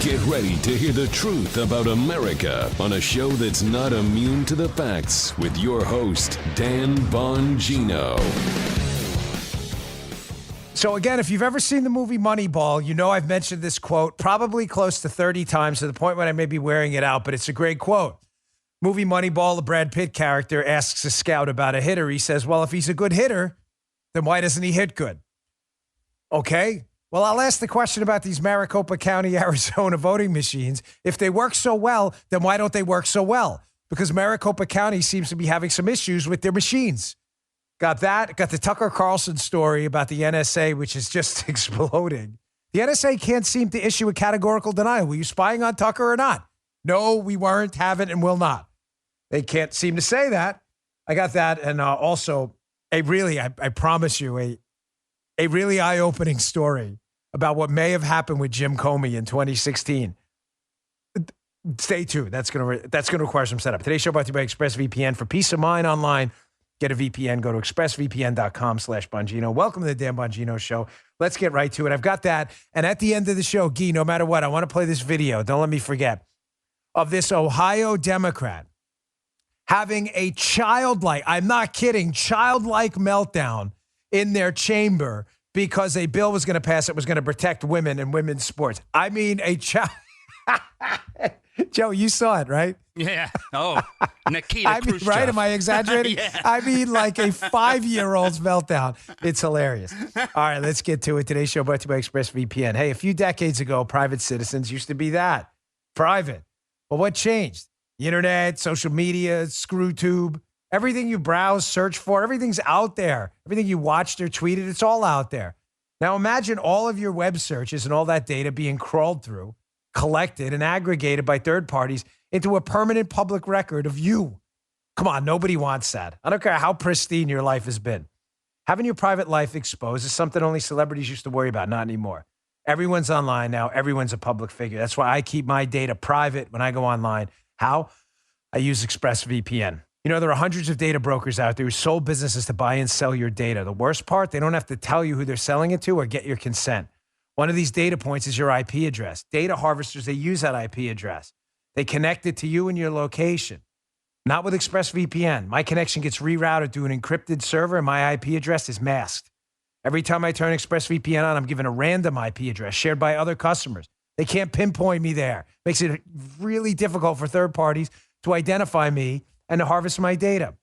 Get ready to hear the truth about America on a show that's not immune to the facts with your host, Dan Bongino. So again, if you've ever seen the movie Moneyball, you know I've mentioned this quote probably close to 30 times to the point when I may be wearing it out, but it's a great quote. Movie Moneyball, the Brad Pitt character asks a scout about a hitter. He says, well, if he's a good hitter, then why doesn't he hit good? Okay. Well, I'll ask the question about these Maricopa County, Arizona voting machines. If they work so well, then why don't they work so well? Because Maricopa County seems to be having some issues with their machines. Got that. Got the Tucker Carlson story about the NSA, which is just exploding. The NSA can't seem to issue a categorical denial. Were you spying on Tucker or not? No, we weren't, haven't, and will not. They can't seem to say that. I got that. And also, I promise you, a really eye-opening story about what may have happened with Jim Comey in 2016. Stay tuned. That's going to require some setup. Today's show brought to you by ExpressVPN. For peace of mind online, get a VPN. Go to expressvpn.com/Bongino. Welcome to the Dan Bongino Show. Let's get right to it. I've got that. And at the end of the show, Guy, no matter what, I want to play this video. Don't let me forget. Of this Ohio Democrat having a childlike, I'm not kidding, childlike meltdown in their chamber because a bill was going to pass that was going to protect women and women's sports. I mean, a child. Joe, you saw it, right? Yeah. Oh, Nikita Khrushchev. Right? Am I exaggerating? Yeah. I mean, like a 5-year-old's meltdown. It's hilarious. All right, let's get to it. Today's show brought to you by ExpressVPN. Hey, a few decades ago, private citizens used to be that. Private. But what changed? The internet, social media, ScrewTube. Everything you browse, search for, everything's out there. Everything you watched or tweeted, it's all out there. Now imagine all of your web searches and all that data being crawled through, collected, and aggregated by third parties into a permanent public record of you. Come on, nobody wants that. I don't care how pristine your life has been. Having your private life exposed is something only celebrities used to worry about, not anymore. Everyone's online now. Everyone's a public figure. That's why I keep my data private when I go online. How? I use ExpressVPN. You know, there are hundreds of data brokers out there whose sole business is to buy and sell your data. The worst part, they don't have to tell you who they're selling it to or get your consent. One of these data points is your IP address. Data harvesters, they use that IP address. They connect it to you and your location. Not with ExpressVPN. My connection gets rerouted to an encrypted server and my IP address is masked. Every time I turn ExpressVPN on, I'm given a random IP address shared by other customers. They can't pinpoint me there. Makes it really difficult for third parties to identify me and to harvest my data.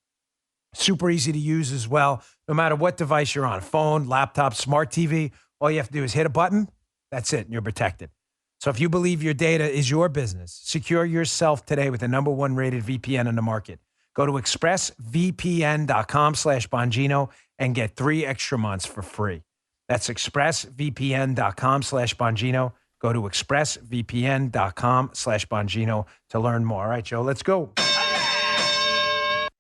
Super easy to use as well, no matter what device you're on, phone, laptop, smart TV. All you have to do is hit a button. That's it, and you're protected. So if you believe your data is your business, secure yourself today with the #1 rated VPN in the market. Go to expressvpn.com/Bongino and get 3 extra months for free. That's expressvpn.com/Bongino. Go to expressvpn.com/Bongino to learn more. All right, Joe, let's go.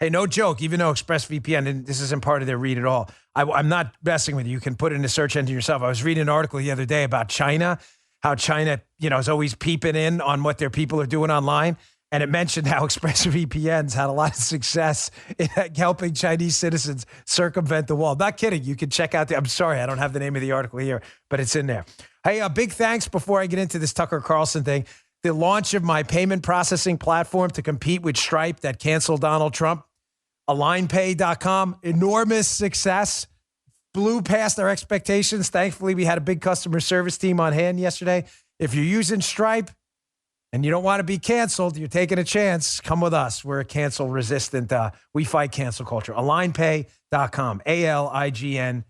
Hey, no joke, even though ExpressVPN, and this isn't part of their read at all, I'm not messing with you. You can put it in the search engine yourself. I was reading an article the other day about China, how China, is always peeping in on what their people are doing online. And it mentioned how ExpressVPN's had a lot of success in helping Chinese citizens circumvent the wall. I'm not kidding. You can check out I'm sorry, I don't have the name of the article here, but it's in there. Hey, a big thanks before I get into this Tucker Carlson thing. The launch of my payment processing platform to compete with Stripe that canceled Donald Trump. AlignPay.com, enormous success. Blew past our expectations. Thankfully, we had a big customer service team on hand yesterday. If you're using Stripe and you don't want to be canceled, you're taking a chance, come with us. We're a cancel-resistant. We fight cancel culture. AlignPay.com, AlignPay.com,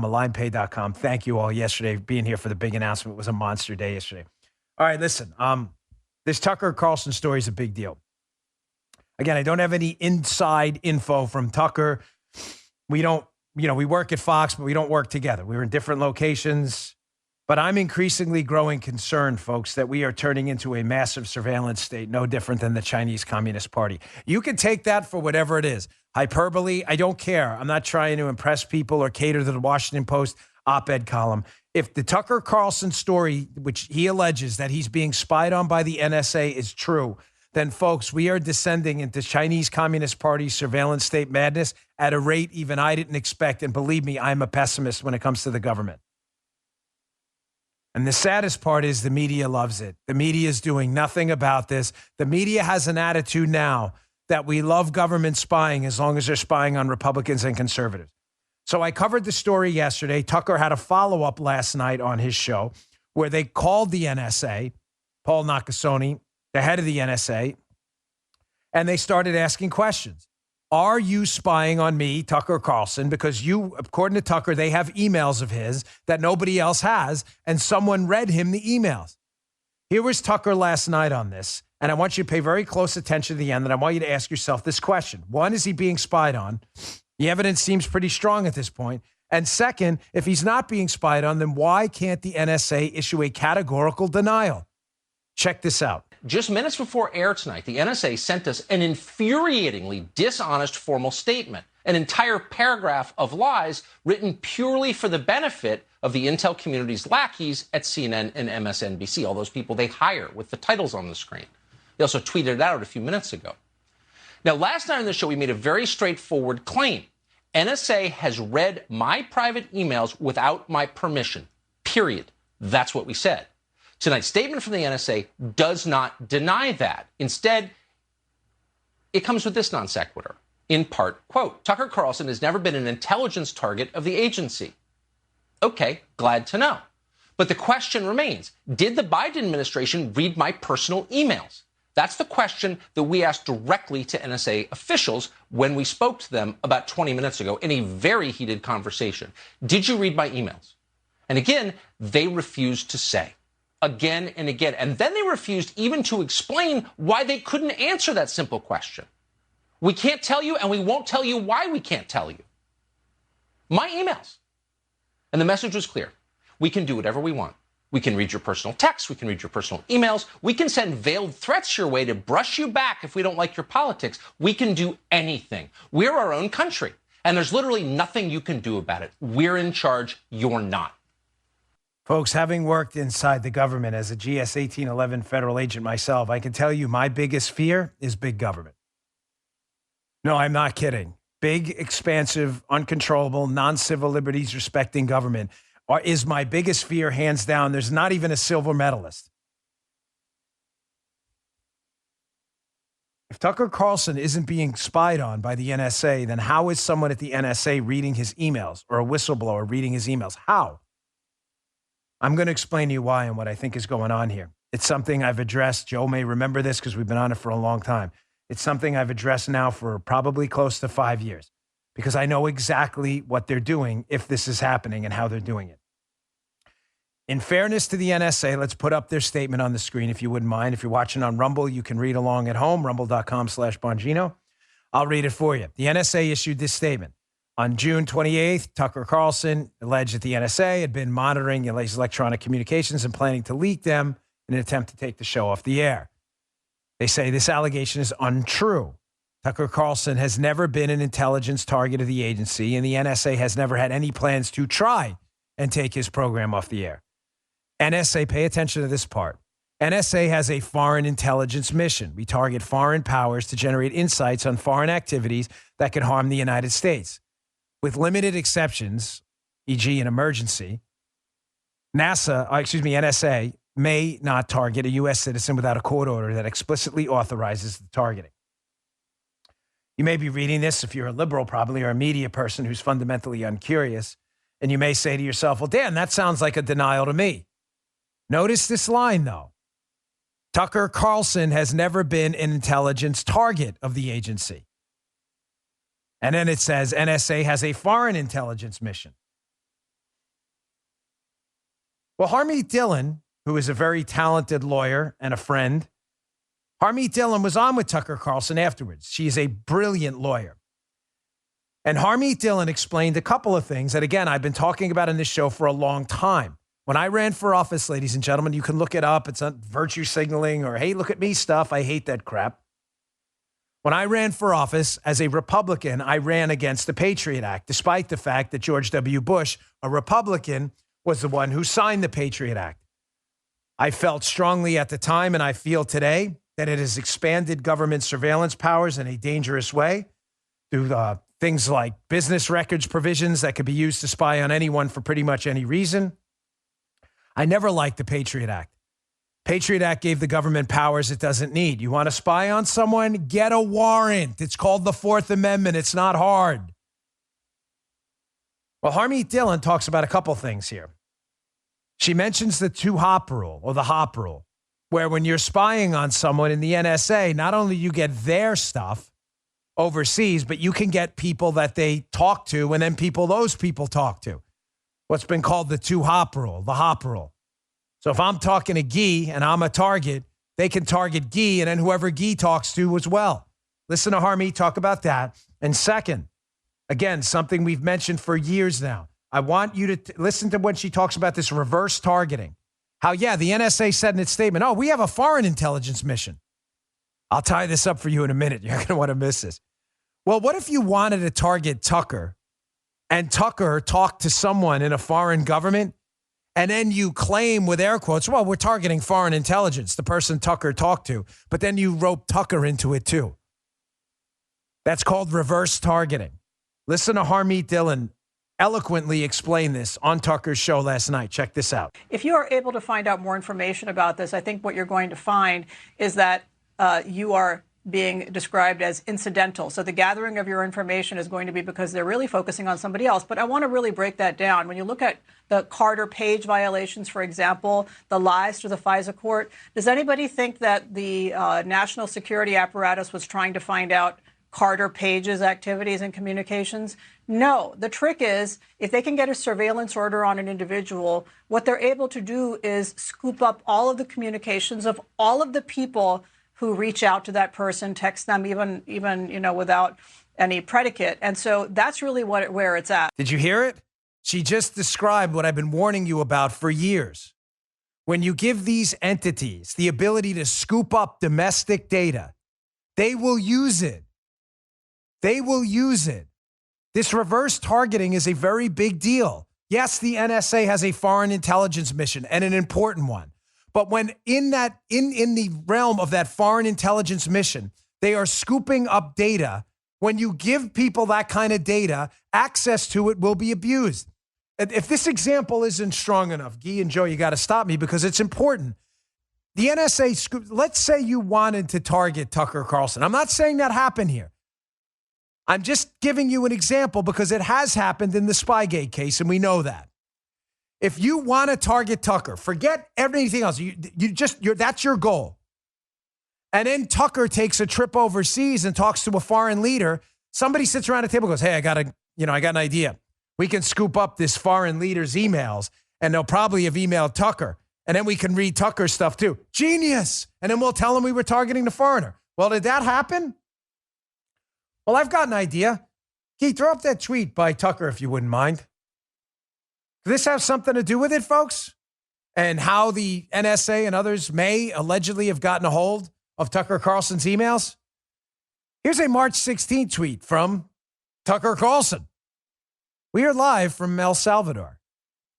AlignPay.com. Thank you all yesterday for being here for the big announcement. It was a monster day yesterday. All right, listen. This Tucker Carlson story is a big deal. Again, I don't have any inside info from Tucker. We don't, we work at Fox, but we don't work together. We're in different locations. But I'm increasingly growing concerned, folks, that we are turning into a massive surveillance state, no different than the Chinese Communist Party. You can take that for whatever it is. Hyperbole, I don't care. I'm not trying to impress people or cater to the Washington Post op-ed column. If the Tucker Carlson story, which he alleges that he's being spied on by the NSA, is true, then, folks, we are descending into Chinese Communist Party surveillance state madness at a rate even I didn't expect. And believe me, I'm a pessimist when it comes to the government. And the saddest part is the media loves it. The media is doing nothing about this. The media has an attitude now that we love government spying as long as they're spying on Republicans and conservatives. So I covered the story yesterday. Tucker had a follow-up last night on his show where they called the NSA, Paul Nakasone, the head of the NSA, and they started asking questions. Are you spying on me, Tucker Carlson? Because you, according to Tucker, they have emails of his that nobody else has, and someone read him the emails. Here was Tucker last night on this, and I want you to pay very close attention to the end, and I want you to ask yourself this question. One, is he being spied on? The evidence seems pretty strong at this point. And second, if he's not being spied on, then why can't the NSA issue a categorical denial? Check this out. Just minutes before air tonight, the NSA sent us an infuriatingly dishonest formal statement, an entire paragraph of lies written purely for the benefit of the intel community's lackeys at CNN and MSNBC, all those people they hire with the titles on the screen. They also tweeted it out a few minutes ago. Now, last night on the show, we made a very straightforward claim. NSA has read my private emails without my permission, period. That's what we said. Tonight's statement from the NSA does not deny that. Instead, it comes with this non sequitur. In part, quote, Tucker Carlson has never been an intelligence target of the agency. Okay, glad to know. But the question remains, did the Biden administration read my personal emails? That's the question that we asked directly to NSA officials when we spoke to them about 20 minutes ago in a very heated conversation. Did you read my emails? And again, they refused to say. Again and again. And then they refused even to explain why they couldn't answer that simple question. We can't tell you, and we won't tell you why we can't tell you. My emails. And the message was clear. We can do whatever we want. We can read your personal texts. We can read your personal emails. We can send veiled threats your way to brush you back if we don't like your politics. We can do anything. We're our own country, and there's literally nothing you can do about it. We're in charge. You're not. Folks, having worked inside the government as a GS 1811 federal agent myself, I can tell you my biggest fear is big government. No, I'm not kidding. Big, expansive, uncontrollable, non-civil liberties respecting government is my biggest fear, hands down. There's not even a silver medalist. If Tucker Carlson isn't being spied on by the NSA, then how is someone at the NSA reading his emails or a whistleblower reading his emails? How? I'm going to explain to you why and what I think is going on here. It's something I've addressed. Joe may remember this because we've been on it for a long time. It's something I've addressed now for probably close to 5 years because I know exactly what they're doing if this is happening and how they're doing it. In fairness to the NSA, let's put up their statement on the screen if you wouldn't mind. If you're watching on Rumble, you can read along at home, rumble.com/Bongino. I'll read it for you. The NSA issued this statement. On June 28th, Tucker Carlson alleged that the NSA had been monitoring electronic communications and planning to leak them in an attempt to take the show off the air. They say this allegation is untrue. Tucker Carlson has never been an intelligence target of the agency, and the NSA has never had any plans to try and take his program off the air. NSA, pay attention to this part. NSA has a foreign intelligence mission. We target foreign powers to generate insights on foreign activities that could harm the United States. With limited exceptions, e.g. an emergency, NSA may not target a U.S. citizen without a court order that explicitly authorizes the targeting. You may be reading this if you're a liberal probably or a media person who's fundamentally uncurious, and you may say to yourself, well, Dan, that sounds like a denial to me. Notice this line, though. Tucker Carlson has never been an intelligence target of the agency. And then it says NSA has a foreign intelligence mission. Well, Harmeet Dillon, who is a very talented lawyer and a friend, Harmeet Dillon was on with Tucker Carlson afterwards. She's a brilliant lawyer. And Harmeet Dillon explained a couple of things that, again, I've been talking about in this show for a long time. When I ran for office, ladies and gentlemen, you can look it up. It's not virtue signaling or, hey, look at me stuff. I hate that crap. When I ran for office as a Republican, I ran against the Patriot Act, despite the fact that George W. Bush, a Republican, was the one who signed the Patriot Act. I felt strongly at the time, and I feel today, that it has expanded government surveillance powers in a dangerous way through things like business records provisions that could be used to spy on anyone for pretty much any reason. I never liked the Patriot Act. Patriot Act gave the government powers it doesn't need. You want to spy on someone? Get a warrant. It's called the Fourth Amendment. It's not hard. Well, Harmeet Dillon talks about a couple things here. She mentions the 2-hop rule, or the hop rule, where when you're spying on someone in the NSA, not only you get their stuff overseas, but you can get people that they talk to and then people those people talk to. What's been called the 2-hop rule, the hop rule. So if I'm talking to Guy and I'm a target, they can target Guy and then whoever Guy talks to as well. Listen to Harmeet talk about that. And second, again, something we've mentioned for years now. I want you to listen to when she talks about this reverse targeting. How, yeah, the NSA said in its statement, we have a foreign intelligence mission. I'll tie this up for you in a minute. You're going to want to miss this. Well, what if you wanted to target Tucker and Tucker talked to someone in a foreign government and then you claim with air quotes, well, we're targeting foreign intelligence, the person Tucker talked to, but then you rope Tucker into it too. That's called reverse targeting. Listen to Harmeet Dillon eloquently explain this on Tucker's show last night. Check this out. If you are able to find out more information about this, I think what you're going to find is that you are being described as incidental. So the gathering of your information is going to be because they're really focusing on somebody else. But I want to really break that down. When you look at the Carter Page violations, for example, the lies to the FISA court, does anybody think that the national security apparatus was trying to find out Carter Page's activities and communications? No. The trick is, if they can get a surveillance order on an individual, what they're able to do is scoop up all of the communications of all of the people who reach out to that person, text them even without any predicate. And so that's really where it's at. Did you hear it? She just described what I've been warning you about for years. When you give these entities the ability to scoop up domestic data, they will use it. They will use it. This reverse targeting is a very big deal. Yes, the NSA has a foreign intelligence mission and an important one. But when in the realm of that foreign intelligence mission, they are scooping up data. When you give people that kind of data, access to it will be abused. If this example isn't strong enough, Guy and Joe, you got to stop me because it's important. The NSA, let's say you wanted to target Tucker Carlson. I'm not saying that happened here. I'm just giving you an example because it has happened in the Spygate case, and we know that. If you want to target Tucker, forget everything else. That's your goal. And then Tucker takes a trip overseas and talks to a foreign leader. Somebody sits around the table and goes, hey, I got an idea. We can scoop up this foreign leader's emails, and they'll probably have emailed Tucker. And then we can read Tucker's stuff too. Genius. And then we'll tell him we were targeting the foreigner. Well, did that happen? Well, I've got an idea. Keith, throw up that tweet by Tucker if you wouldn't mind. Does this have something to do with it, folks? And how the NSA and others may allegedly have gotten a hold of Tucker Carlson's emails? Here's a March 16th tweet from Tucker Carlson. We are live from El Salvador.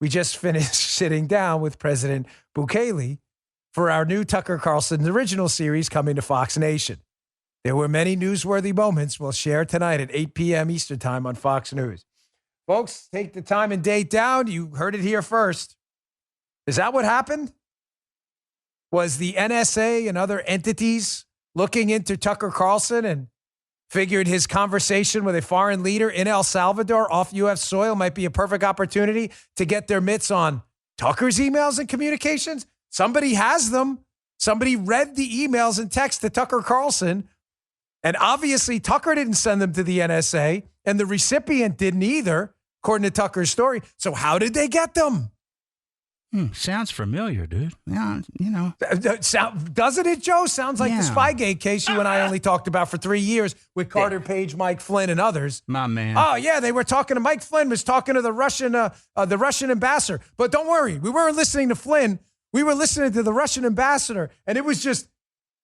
We just finished sitting down with President Bukele for our new Tucker Carlson original series coming to Fox Nation. There were many newsworthy moments we'll share tonight at 8 p.m. Eastern Time on Fox News. Folks, take the time and date down. You heard it here first. Is that what happened? Was the NSA and other entities looking into Tucker Carlson and figured his conversation with a foreign leader in El Salvador off U.S. soil might be a perfect opportunity to get their mitts on Tucker's emails and communications? Somebody has them. Somebody read the emails and text to Tucker Carlson. And obviously, Tucker didn't send them to the NSA, and the recipient didn't either, according to Tucker's story. So how did they get them? Sounds familiar, dude. Yeah, Doesn't it, Joe? Sounds like the Spygate case you and I only talked about for 3 years with Carter Page, Mike Flynn, and others. My man. Oh, yeah, they were talking to Mike Flynn was talking to the Russian ambassador. But don't worry, we weren't listening to Flynn. We were listening to the Russian ambassador, and it was just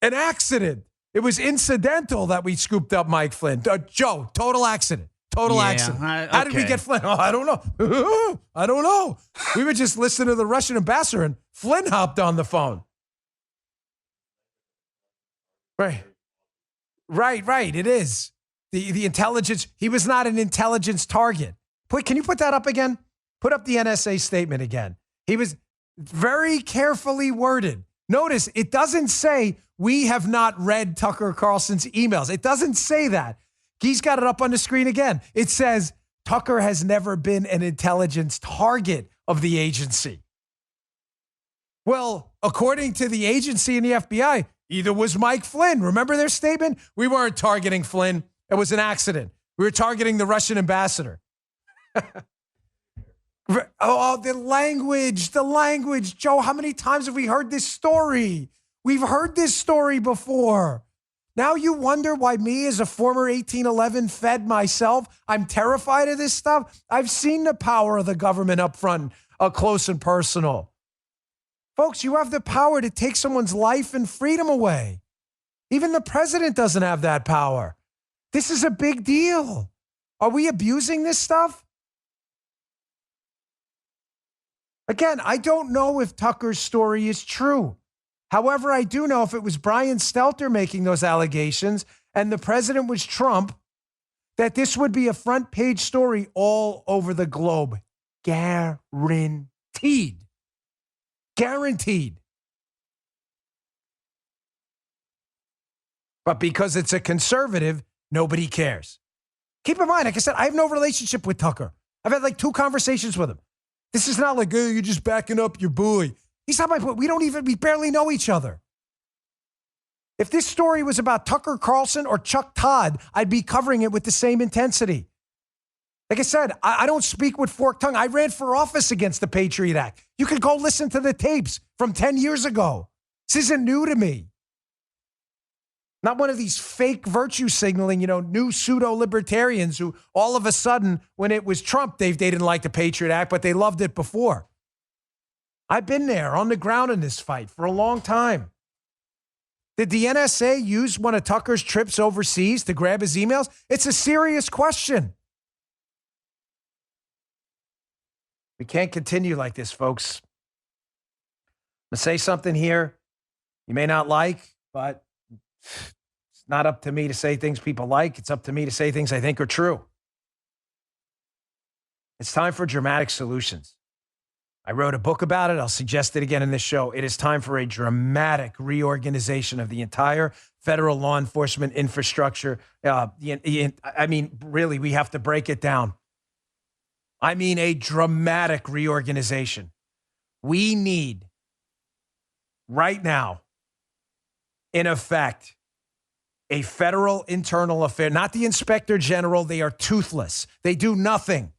an accident. It was incidental that we scooped up Mike Flynn. Joe, total accident. Total accident. How did we get Flynn? Oh, I don't know. I don't know. We were just listening to the Russian ambassador, and Flynn hopped on the phone. Right. It is. The intelligence. He was not an intelligence target. Can you put that up again? Put up the NSA statement again. Very carefully worded. Notice it doesn't say we have not read Tucker Carlson's emails. It doesn't say that. He's got it up on the screen again. It says Tucker has never been an intelligence target of the agency. Well, according to the agency and the FBI, either was Mike Flynn. Remember their statement? We weren't targeting Flynn. It was an accident. We were targeting the Russian ambassador. Oh, the language. Joe, how many times have we heard this story? We've heard this story before. Now you wonder why me as a former 1811 Fed myself, I'm terrified of this stuff. I've seen the power of the government up front, close and personal. Folks, you have the power to take someone's life and freedom away. Even the president doesn't have that power. This is a big deal. Are we abusing this stuff? Again, I don't know if Tucker's story is true. However, I do know if it was Brian Stelter making those allegations and the president was Trump, that this would be a front page story all over the globe. Guaranteed. Guaranteed. But because it's a conservative, nobody cares. Keep in mind, like I said, I have no relationship with Tucker. I've had like 2 conversations with him. This is not like, oh, you're just backing up your boy. He's not my boy. We barely know each other. If this story was about Tucker Carlson or Chuck Todd, I'd be covering it with the same intensity. Like I said, I don't speak with forked tongue. I ran for office against the Patriot Act. You can go listen to the tapes from 10 years ago. This isn't new to me. Not one of these fake virtue signaling, new pseudo-libertarians who all of a sudden, when it was Trump, they didn't like the Patriot Act, but they loved it before. I've been there on the ground in this fight for a long time. Did the NSA use one of Tucker's trips overseas to grab his emails? It's a serious question. We can't continue like this, folks. I'm going to say something here you may not like, but it's not up to me to say things people like. It's up to me to say things I think are true. It's time for dramatic solutions. I wrote a book about it. I'll suggest it again in this show. It is time for a dramatic reorganization of the entire federal law enforcement infrastructure. I mean, really, we have to break it down. I mean, a dramatic reorganization. We need, right now, in effect, a federal internal affair, not the inspector general. They are toothless. They do nothing.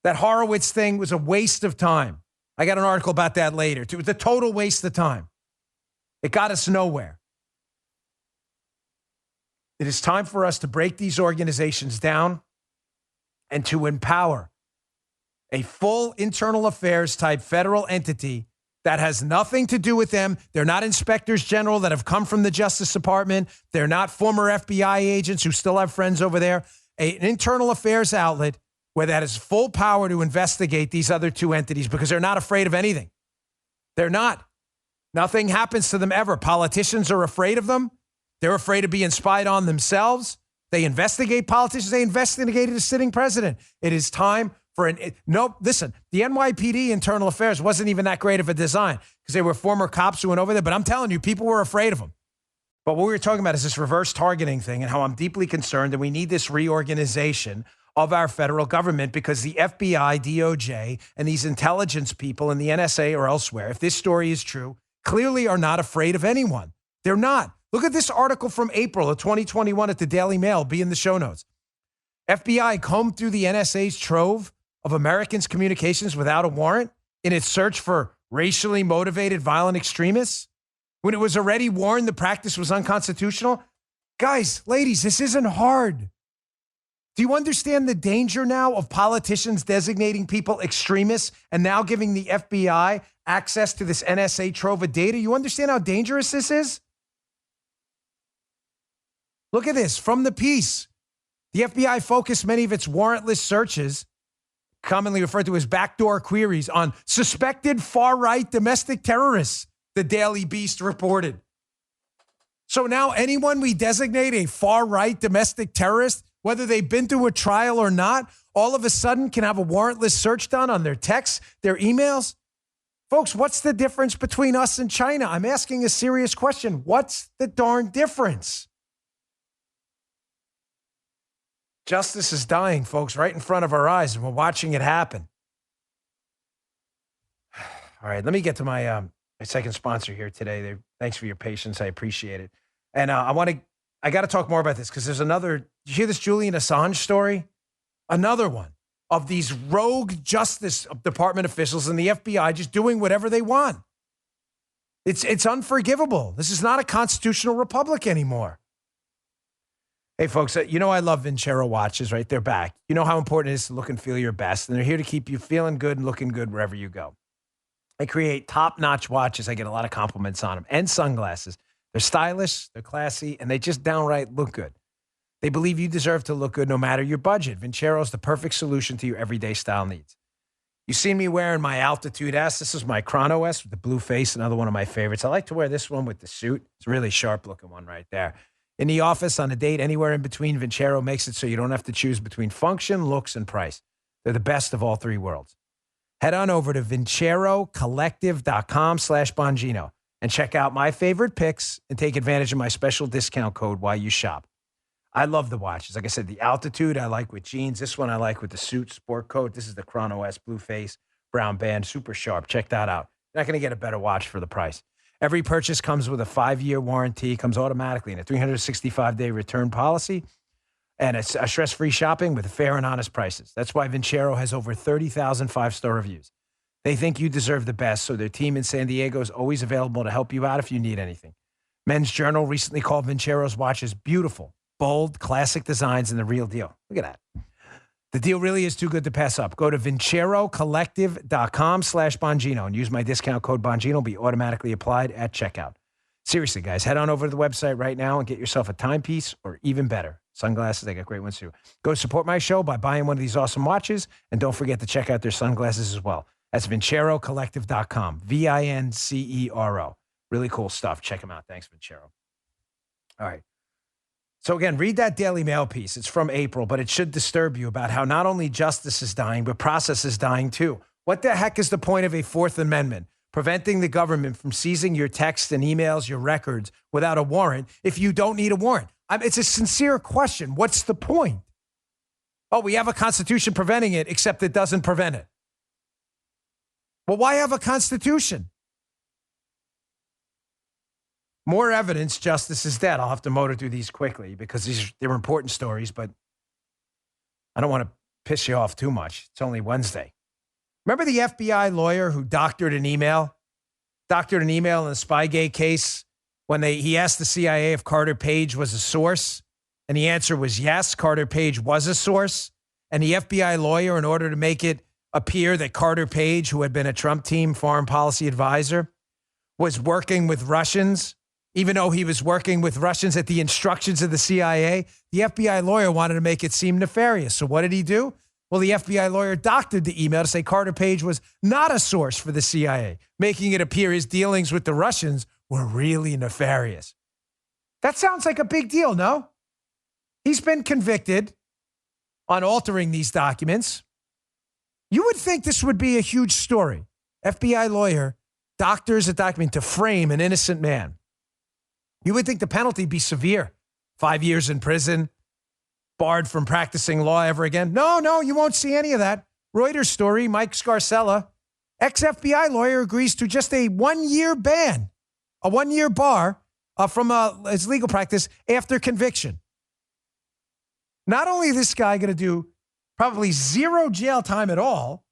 That Horowitz thing was a waste of time. I got an article about that later. It was a total waste of time. It got us nowhere. It is time for us to break these organizations down and to empower a full internal affairs type federal entity that has nothing to do with them. They're not inspectors general that have come from the Justice Department. They're not former FBI agents who still have friends over there. An internal affairs outlet where that has full power to investigate these other 2 entities because they're not afraid of anything. They're not. Nothing happens to them ever. Politicians are afraid of them. They're afraid of being spied on themselves. They investigate politicians. They investigated a sitting president. It is time for listen, the NYPD internal affairs wasn't even that great of a design because they were former cops who went over there. But I'm telling you, people were afraid of them. But what we were talking about is this reverse targeting thing and how I'm deeply concerned that we need this reorganization of our federal government because the FBI, DOJ, and these intelligence people in the NSA or elsewhere, if this story is true, clearly are not afraid of anyone. They're not. Look at this article from April of 2021 at the Daily Mail. Be in the show notes. FBI combed through the NSA's trove of Americans' communications without a warrant in its search for racially motivated violent extremists when it was already warned the practice was unconstitutional. Guys, ladies, this isn't hard. Do you understand the danger now of politicians designating people extremists and now giving the FBI access to this NSA trove of data? You understand how dangerous this is? Look at this from the piece. The FBI focused many of its warrantless searches, commonly referred to as backdoor queries, on suspected far-right domestic terrorists, the Daily Beast reported. So now anyone we designate a far-right domestic terrorist, whether they've been through a trial or not, all of a sudden can have a warrantless search done on their texts, their emails? Folks, what's the difference between us and China? I'm asking a serious question. What's the darn difference? Justice is dying, folks, right in front of our eyes, and we're watching it happen. All right, let me get to my second sponsor here today. Thanks for your patience. I appreciate it. And I got to talk more about this because there's another. Did you hear this Julian Assange story? Another one of these rogue Justice Department officials and the FBI just doing whatever they want. It's unforgivable. This is not a constitutional republic anymore. Hey, folks, you know I love Vincero watches, right? They're back. You know how important it is to look and feel your best, and they're here to keep you feeling good and looking good wherever you go. They create top-notch watches. I get a lot of compliments on them, and sunglasses. They're stylish, they're classy, and they just downright look good. They believe you deserve to look good no matter your budget. Vincero is the perfect solution to your everyday style needs. You've seen me wearing my Altitude S. This is my Chrono S with the blue face, another one of my favorites. I like to wear this one with the suit. It's a really sharp-looking one right there. In the office, on a date, anywhere in between, Vincero makes it so you don't have to choose between function, looks, and price. They're the best of all three worlds. Head on over to vincerocollective.com/Bongino and check out my favorite picks and take advantage of my special discount code while you shop. I love the watches. Like I said, the Altitude I like with jeans. This one I like with the suit, sport coat. This is the Chrono S, blue face, brown band, super sharp. Check that out. You're not going to get a better watch for the price. Every purchase comes with a 5-year warranty, comes automatically in a 365-day return policy, and it's a stress-free shopping with fair and honest prices. That's why Vincero has over 30,000 5-star reviews. They think you deserve the best, so their team in San Diego is always available to help you out if you need anything. Men's Journal recently called Vincero's watches beautiful, bold, classic designs, and the real deal. Look at that. The deal really is too good to pass up. Go to vincerocollective.com/Bongino and use my discount code Bongino. It'll be automatically applied at checkout. Seriously, guys, head on over to the website right now and get yourself a timepiece or even better, sunglasses. They got great ones too. Go support my show by buying one of these awesome watches, and don't forget to check out their sunglasses as well. That's vincerocollective.com, VINCERO. Really cool stuff. Check them out. Thanks, Vincero. All right. So again, read that Daily Mail piece. It's from April, but it should disturb you about how not only justice is dying, but process is dying too. What the heck is the point of a Fourth Amendment? Preventing the government from seizing your texts and emails, your records, without a warrant if you don't need a warrant? It's a sincere question. What's the point? Oh, we have a constitution preventing it, except it doesn't prevent it. Well, why have a constitution? More evidence, justice is dead. I'll have to motor through these quickly because they're important stories, but I don't want to piss you off too much. It's only Wednesday. Remember the FBI lawyer who doctored an email in the Spygate case when he asked the CIA if Carter Page was a source? And the answer was yes, Carter Page was a source. And the FBI lawyer, in order to make it appear that Carter Page, who had been a Trump team foreign policy advisor, was working with Russians, even though he was working with Russians at the instructions of the CIA, the FBI lawyer wanted to make it seem nefarious. So what did he do? Well, the FBI lawyer doctored the email to say Carter Page was not a source for the CIA, making it appear his dealings with the Russians were really nefarious. That sounds like a big deal, no? He's been convicted on altering these documents. You would think this would be a huge story. FBI lawyer doctors a document to frame an innocent man. You would think the penalty would be severe. 5 years in prison, barred from practicing law ever again. No, you won't see any of that. Reuters story, Mike Scarcella, ex-FBI lawyer, agrees to just a 1-year ban, a 1-year bar from his legal practice after conviction. Not only is this guy going to do probably 0 jail time at all,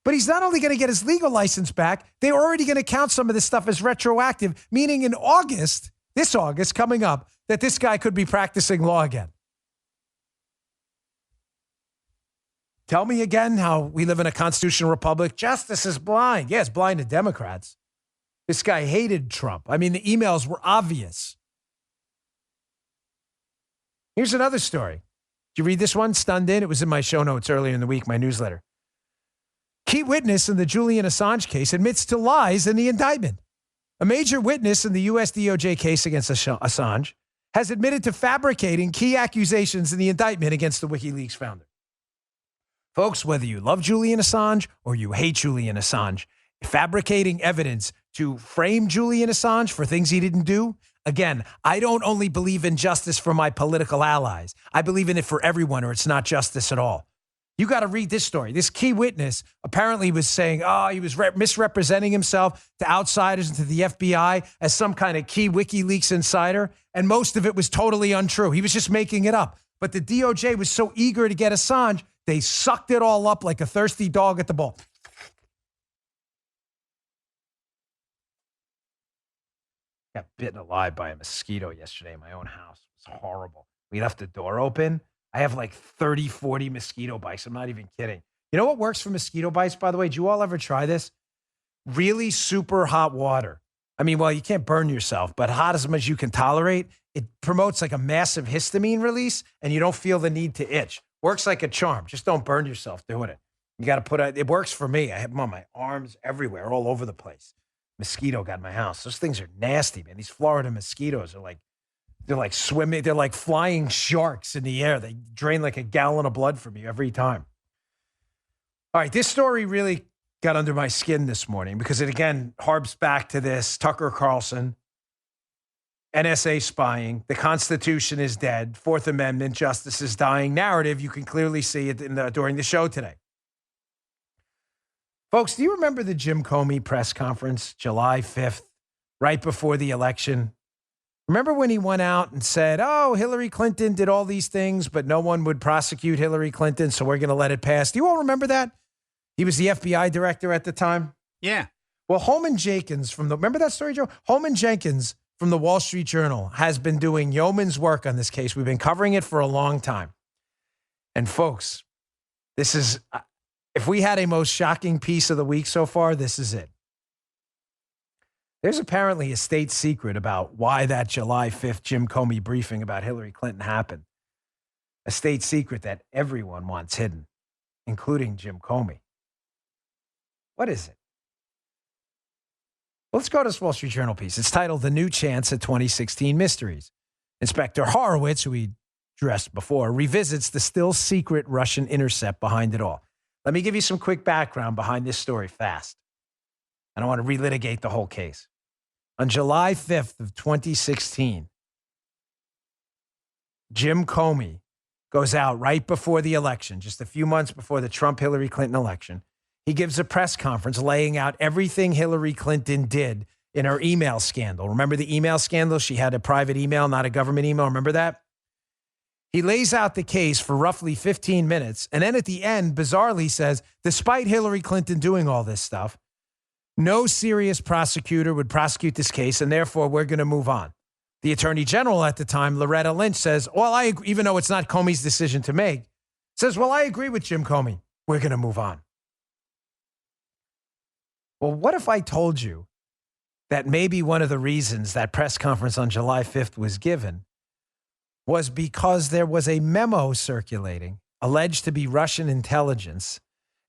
but he's not only going to get his legal license back, they're already going to count some of this stuff as retroactive, meaning in August, this August coming up, that this guy could be practicing law again. Tell me again how we live in a constitutional republic. Justice is blind. Yeah, it's blind to Democrats. This guy hated Trump. I mean, the emails were obvious. Here's another story. Did you read this one? Stunned in? It was in my show notes earlier in the week, my newsletter. Key witness in the Julian Assange case admits to lies in the indictment. A major witness in the U.S. DOJ case against Assange has admitted to fabricating key accusations in the indictment against the WikiLeaks founder. Folks, whether you love Julian Assange or you hate Julian Assange, fabricating evidence to frame Julian Assange for things he didn't do. Again, I don't only believe in justice for my political allies. I believe in it for everyone, or it's not justice at all. You got to read this story. This key witness apparently was saying, he was misrepresenting himself to outsiders and to the FBI as some kind of key WikiLeaks insider. And most of it was totally untrue. He was just making it up. But the DOJ was so eager to get Assange, they sucked it all up like a thirsty dog at the bowl. Got bitten alive by a mosquito yesterday in my own house. It was horrible. We left the door open. I have like 30, 40 mosquito bites. I'm not even kidding. You know what works for mosquito bites, by the way? Did you all ever try this? Really super hot water. I mean, well, you can't burn yourself, but hot as much as you can tolerate. It promotes like a massive histamine release, and you don't feel the need to itch. Works like a charm. Just don't burn yourself doing it. You got to put it works for me. I have them on my arms everywhere, all over the place. Mosquito got in my house. Those things are nasty, man. These Florida mosquitoes are they're like swimming. They're like flying sharks in the air. They drain like a gallon of blood from you every time. All right, this story really got under my skin this morning because it, again, harps back to this Tucker Carlson, NSA spying, the Constitution is dead, Fourth Amendment, justice is dying narrative. You can clearly see it during the show today. Folks, do you remember the Jim Comey press conference, July 5th, right before the election? Remember when he went out and said, Hillary Clinton did all these things, but no one would prosecute Hillary Clinton, so we're going to let it pass. Do you all remember that? He was the FBI director at the time. Yeah. Well, Holman Jenkins remember that story, Joe? Holman Jenkins from the Wall Street Journal has been doing yeoman's work on this case. We've been covering it for a long time. And folks, this is, if we had a most shocking piece of the week so far, this is it. There's apparently a state secret about why that July 5th Jim Comey briefing about Hillary Clinton happened. A state secret that everyone wants hidden, including Jim Comey. What is it? Well, let's go to this Wall Street Journal piece. It's titled The New Chance at 2016 Mysteries. Inspector Horowitz, who we addressed before, revisits the still secret Russian intercept behind it all. Let me give you some quick background behind this story fast. I don't want to relitigate the whole case. On July 5th of 2016, Jim Comey goes out right before the election, just a few months before the Trump-Hillary Clinton election. He gives a press conference laying out everything Hillary Clinton did in her email scandal. Remember the email scandal? She had a private email, not a government email. Remember that? He lays out the case for roughly 15 minutes. And then at the end, bizarrely says, despite Hillary Clinton doing all this stuff, no serious prosecutor would prosecute this case, and therefore we're going to move on. The attorney general at the time, Loretta Lynch, says, even though it's not Comey's decision to make, says, I agree with Jim Comey. We're going to move on. Well, what if I told you that maybe one of the reasons that press conference on July 5th was given was because there was a memo circulating, alleged to be Russian intelligence,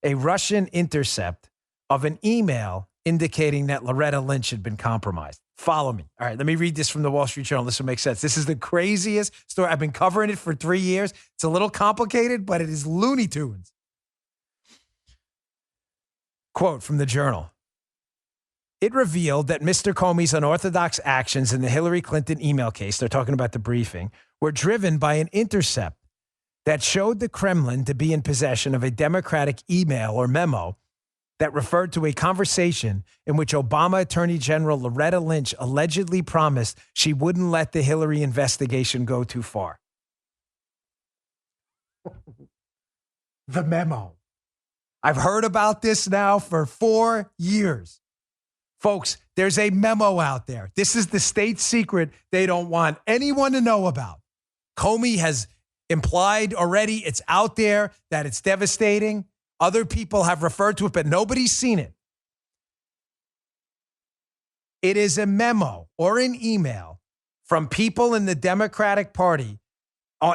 a Russian intercept of an email indicating that Loretta Lynch had been compromised. Follow me. All right, let me read this from the Wall Street Journal. This will make sense. This is the craziest story. I've been covering it for 3 years. It's a little complicated, but it is Looney Tunes. Quote from the Journal. It revealed that Mr. Comey's unorthodox actions in the Hillary Clinton email case, they're talking about the briefing, were driven by an intercept that showed the Kremlin to be in possession of a Democratic email or memo that referred to a conversation in which Obama Attorney General Loretta Lynch allegedly promised she wouldn't let the Hillary investigation go too far. The memo. I've heard about this now for 4 years. Folks, there's a memo out there. This is the state secret they don't want anyone to know about. Comey has implied already, it's out there, that it's devastating. Other people have referred to it, but nobody's seen it. It is a memo or an email from people in the Democratic Party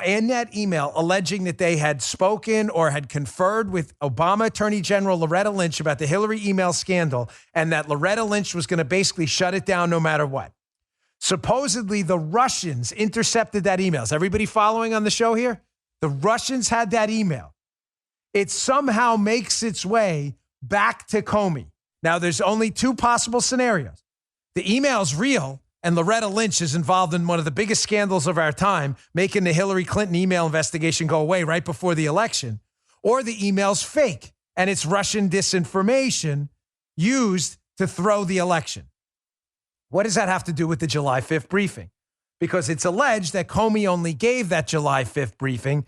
in that email alleging that they had spoken or had conferred with Obama Attorney General Loretta Lynch about the Hillary email scandal, and that Loretta Lynch was going to basically shut it down no matter what. Supposedly, the Russians intercepted that email. Is everybody following on the show here? The Russians had that email. it somehow makes its way back to Comey. Now, there's only two possible scenarios. The email's real, and Loretta Lynch is involved in one of the biggest scandals of our time, making the Hillary Clinton email investigation go away right before the election. Or the email's fake, and it's Russian disinformation used to throw the election. What does that have to do with the July 5th briefing? Because it's alleged that Comey only gave that July 5th briefing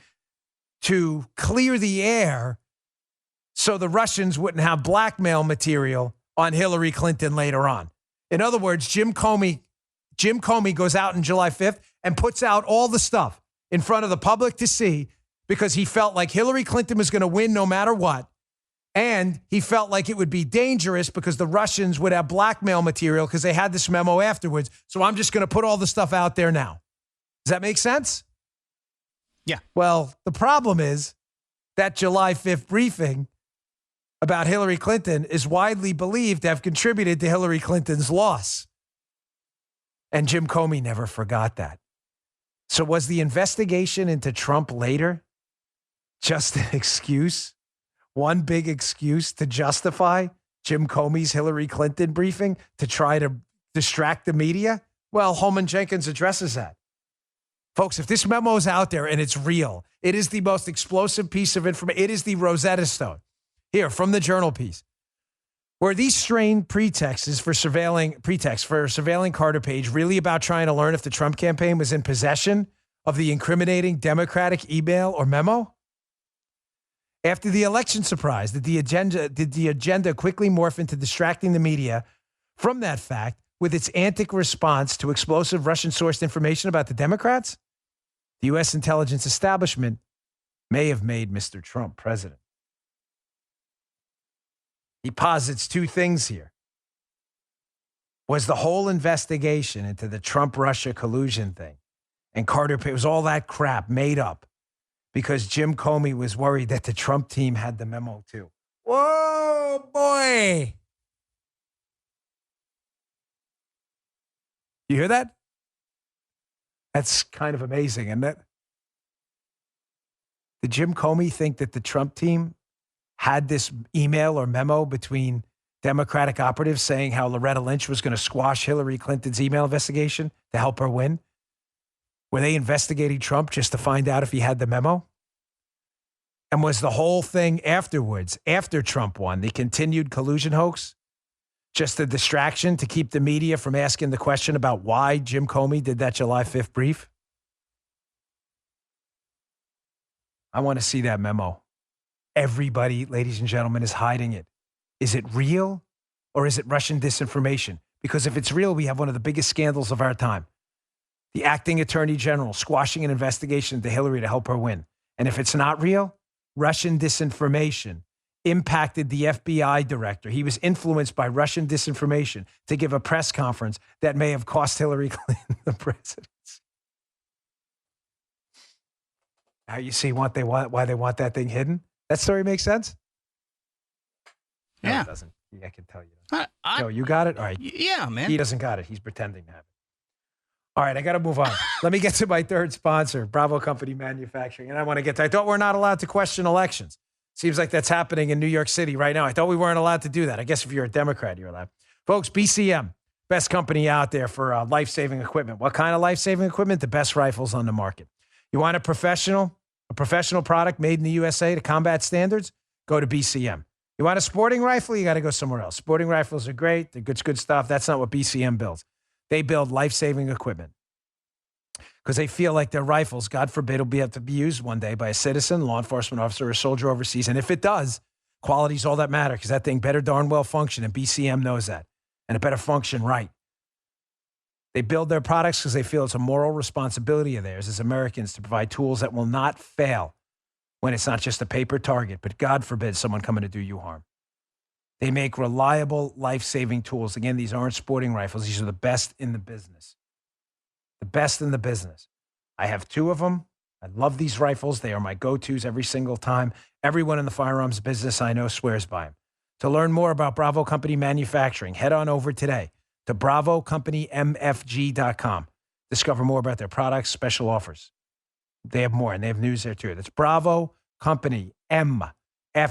to clear the air so the Russians wouldn't have blackmail material on Hillary Clinton later on. In other words, Jim Comey goes out on July 5th and puts out all the stuff in front of the public to see because he felt like Hillary Clinton was going to win no matter what. And he felt like it would be dangerous because the Russians would have blackmail material because they had this memo afterwards. So I'm just going to put all the stuff out there now. Does that make sense? Yeah. Well, the problem is that July 5th briefing about Hillary Clinton is widely believed to have contributed to Hillary Clinton's loss. And Jim Comey never forgot that. So was the investigation into Trump later just an excuse? One big excuse to justify Jim Comey's Hillary Clinton briefing to try to distract the media? Well, Holman Jenkins addresses that. Folks, if this memo is out there and it's real, it is the most explosive piece of information. It is the Rosetta Stone. Here, from the Journal piece. Were these strained pretexts for surveilling Carter Page really about trying to learn if the Trump campaign was in possession of the incriminating Democratic email or memo? After the election surprise, did the agenda quickly morph into distracting the media from that fact with its antic response to explosive Russian-sourced information about the Democrats? The U.S. intelligence establishment may have made Mr. Trump president. He posits two things here. Was the whole investigation into the Trump-Russia collusion thing and Carter Page, was all that crap made up because Jim Comey was worried that the Trump team had the memo too? Whoa, boy. You hear that? That's kind of amazing, isn't it? Did Jim Comey think that the Trump team had this email or memo between Democratic operatives saying how Loretta Lynch was going to squash Hillary Clinton's email investigation to help her win? Were they investigating Trump just to find out if he had the memo? And was the whole thing afterwards, after Trump won, the continued collusion hoax, just a distraction to keep the media from asking the question about why Jim Comey did that July 5th brief? I want to see that memo. Everybody, ladies and gentlemen, is hiding it. Is it real or is it Russian disinformation? Because if it's real, we have one of the biggest scandals of our time. The acting attorney general squashing an investigation into Hillary to help her win. And if it's not real, Russian disinformation impacted the FBI director. He was influenced by Russian disinformation to give a press conference that may have cost Hillary Clinton the presidency. Now you see why they want that thing hidden? That story makes sense? No, Yeah. it doesn't. I can tell you. I, No, you got it? All right. yeah, man. He doesn't got it. He's pretending to have it. All right, I got to move on. Let me get to my third sponsor, Bravo Company Manufacturing. And I want to get to, I thought we're not allowed to question elections. Seems like that's happening in New York City right now. I thought we weren't allowed to do that. I guess if you're a Democrat, you're allowed. Folks, BCM, best company out there for life-saving equipment. What kind of life-saving equipment? The best rifles on the market. You want a professional product made in the USA to combat standards? Go to BCM. You want a sporting rifle? You got to go somewhere else. Sporting rifles are great. They're good stuff. That's not what BCM builds. They build life-saving equipment because they feel like their rifles, God forbid, will be able to be used one day by a citizen, law enforcement officer, or a soldier overseas. And if it does, quality's all that matter because that thing better darn well function, and BCM knows that. And it better function right. They build their products because they feel it's a moral responsibility of theirs as Americans to provide tools that will not fail when it's not just a paper target, but God forbid someone coming to do you harm. They make reliable, life-saving tools. Again, these aren't sporting rifles. These are the best in the business. The best in the business. I have two of them. I love these rifles. They are my go-tos every single time. Everyone in the firearms business I know swears by them. To learn more about Bravo Company Manufacturing, head on over today to BravoCompanyMFG.com. Discover more about their products, special offers. They have more, and they have news there too. That's Bravo Company You